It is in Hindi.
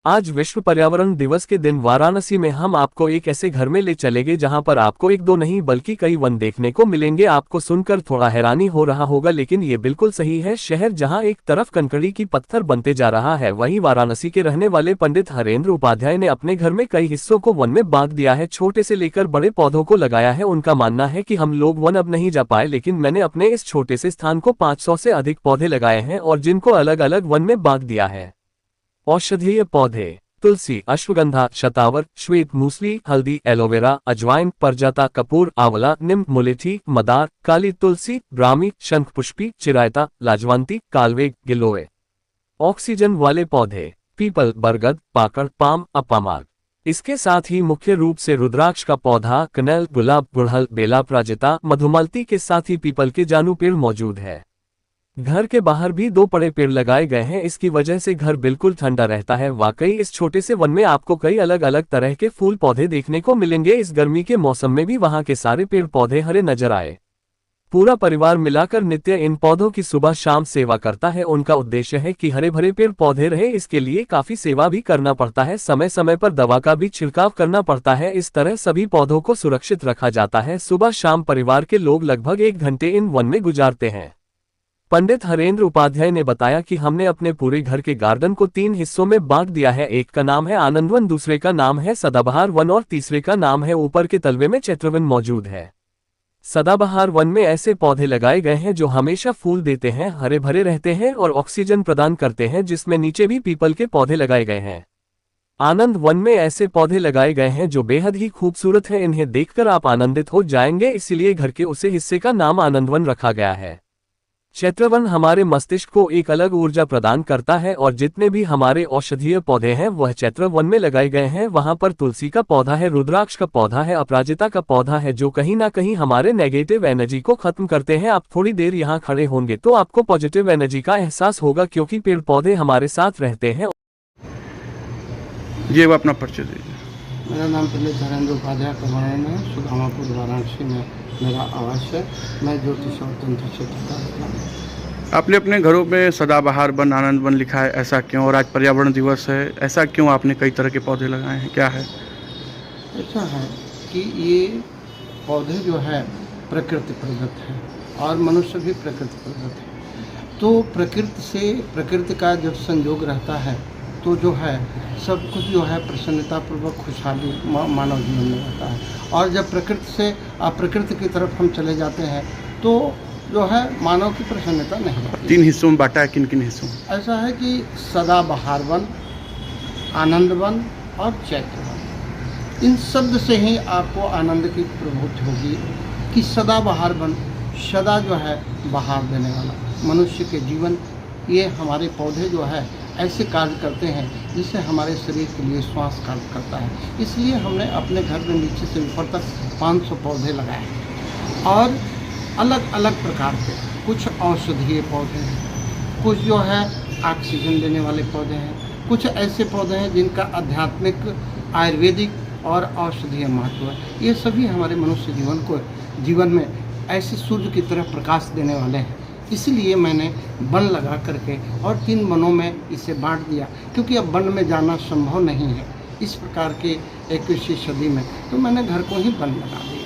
आज विश्व पर्यावरण दिवस के दिन वाराणसी में हम आपको एक ऐसे घर में ले चलेंगे जहां पर आपको एक दो नहीं बल्कि कई वन देखने को मिलेंगे। आपको सुनकर थोड़ा हैरानी हो रहा होगा, लेकिन ये बिल्कुल सही है। शहर जहां एक तरफ कंकड़ी की पत्थर बनते जा रहा है, वहीं वाराणसी के रहने वाले पंडित हरेंद्र उपाध्याय ने अपने घर में कई हिस्सों को वन में बांट दिया है। छोटे से लेकर बड़े पौधों को लगाया है। उनका मानना है कि हम लोग वन अब नहीं जा पाए, लेकिन मैंने अपने इस छोटे से स्थान को 500 से अधिक पौधे लगाए हैं और जिनको अलग अलग वन में बांट दिया है। औषधीय पौधे: तुलसी, अश्वगंधा, शतावर, श्वेत मूसली, हल्दी, एलोवेरा, अजवाइन, परजाता, कपूर, आंवला, नीम, मुलेठी, मदार, काली तुलसी, ब्राह्मी, शंखपुष्पी, चिरायता, लाजवंती, कालवे, गिलोय। ऑक्सीजन वाले पौधे: पीपल, बरगद, पाकड़, पाम, अपामार्ग। इसके साथ ही मुख्य रूप से रुद्राक्ष का पौधा, कनेल, गुलाब, गुड़हल, बेला, प्राजता, मधुमालती के साथ ही पीपल के जानू पेड़ मौजूद है। घर के बाहर भी 2 बड़े पेड़ लगाए गए हैं। इसकी वजह से घर बिल्कुल ठंडा रहता है। वाकई इस छोटे से वन में आपको कई अलग अलग तरह के फूल पौधे देखने को मिलेंगे। इस गर्मी के मौसम में भी वहां के सारे पेड़ पौधे हरे नजर आए। पूरा परिवार मिलाकर नित्य इन पौधों की सुबह शाम सेवा करता है। उनका उद्देश्य है कि हरे भरे पेड़ पौधे रहे। इसके लिए काफी सेवा भी करना पड़ता है। समय समय पर दवा का भी छिड़काव करना पड़ता है। इस तरह सभी पौधों को सुरक्षित रखा जाता है। सुबह शाम परिवार के लोग लगभग 1 घंटे इन वन में गुजारते हैं। पंडित हरेंद्र उपाध्याय ने बताया कि हमने अपने पूरे घर के गार्डन को 3 हिस्सों में बांट दिया है। एक का नाम है आनंदवन, दूसरे का नाम है सदाबहार वन और तीसरे का नाम है ऊपर के तलवे में चैत्रवन मौजूद है। सदाबहार वन में ऐसे पौधे लगाए गए हैं जो हमेशा फूल देते हैं, हरे भरे रहते हैं और ऑक्सीजन प्रदान करते हैं, जिसमें नीचे भी पीपल के पौधे लगाए गए हैं। आनंद वन में ऐसे पौधे लगाए गए हैं जो बेहद ही खूबसूरत है। इन्हें देखकर आप आनंदित हो जाएंगे, इसीलिए घर के उसे हिस्से का नाम आनंदवन रखा गया है। चैत्रवन हमारे मस्तिष्क को एक अलग ऊर्जा प्रदान करता है और जितने भी हमारे औषधीय पौधे हैं वह चैत्रवन में लगाए गए हैं। वहां पर तुलसी का पौधा है, रुद्राक्ष का पौधा है, अपराजिता का पौधा है, जो कहीं ना कहीं हमारे नेगेटिव एनर्जी को खत्म करते हैं। आप थोड़ी देर यहाँ खड़े होंगे तो आपको पॉजिटिव एनर्जी का एहसास होगा, क्योंकि पेड़ पौधे हमारे साथ रहते हैं। ये अपना परिचय दीजिए। मेरा नाम पंडित हरेंद्र उपाध्याय कमाया में सुदामापुर वाराणसी में मेरा आवास है। मैं ज्योतिष और तंत्र क्षेत्र का रहता। आपने अपने घरों में सदाबहार वन, आनंद वन लिखा है, ऐसा क्यों? और आज पर्यावरण दिवस है, ऐसा क्यों आपने कई तरह के पौधे लगाए हैं, क्या है? ऐसा है कि ये पौधे जो है प्रकृति प्रदत्त है और मनुष्य भी प्रकृति प्रदत्त है। तो प्रकृति का जब संयोग रहता है तो जो है सब कुछ जो है प्रसन्नतापूर्वक खुशहाली मानव जीवन में रहता है। और जब प्रकृति से अप्रकृति की तरफ हम चले जाते हैं तो जो है मानव की प्रसन्नता नहीं रहती। 3 हिस्सों में बांटा है, किन किन हिस्सों में? ऐसा है कि सदाबहार वन, आनंद वन और चैत्र वन। इन शब्द से ही आपको आनंद की प्रभुति होगी कि सदाबहार वन, सदा जो है बहार देने वाला मनुष्य के जीवन, ये हमारे पौधे जो है ऐसे कार्य करते हैं जिससे हमारे शरीर के लिए श्वास कार्य करता है। इसलिए हमने अपने घर में नीचे से ऊपर तक 500 पौधे लगाए हैं और अलग अलग प्रकार के कुछ औषधीय पौधे हैं, कुछ जो है ऑक्सीजन देने वाले पौधे हैं, कुछ ऐसे पौधे हैं जिनका आध्यात्मिक, आयुर्वेदिक और औषधीय महत्व है। ये सभी हमारे मनुष्य जीवन में ऐसे सूर्य की तरह प्रकाश देने वाले हैं। इसलिए मैंने वन लगा करके और 3 वनों में इसे बांट दिया, क्योंकि अब वन में जाना संभव नहीं है इस प्रकार के 21वीं सदी में, तो मैंने घर को ही वन लगा दिया।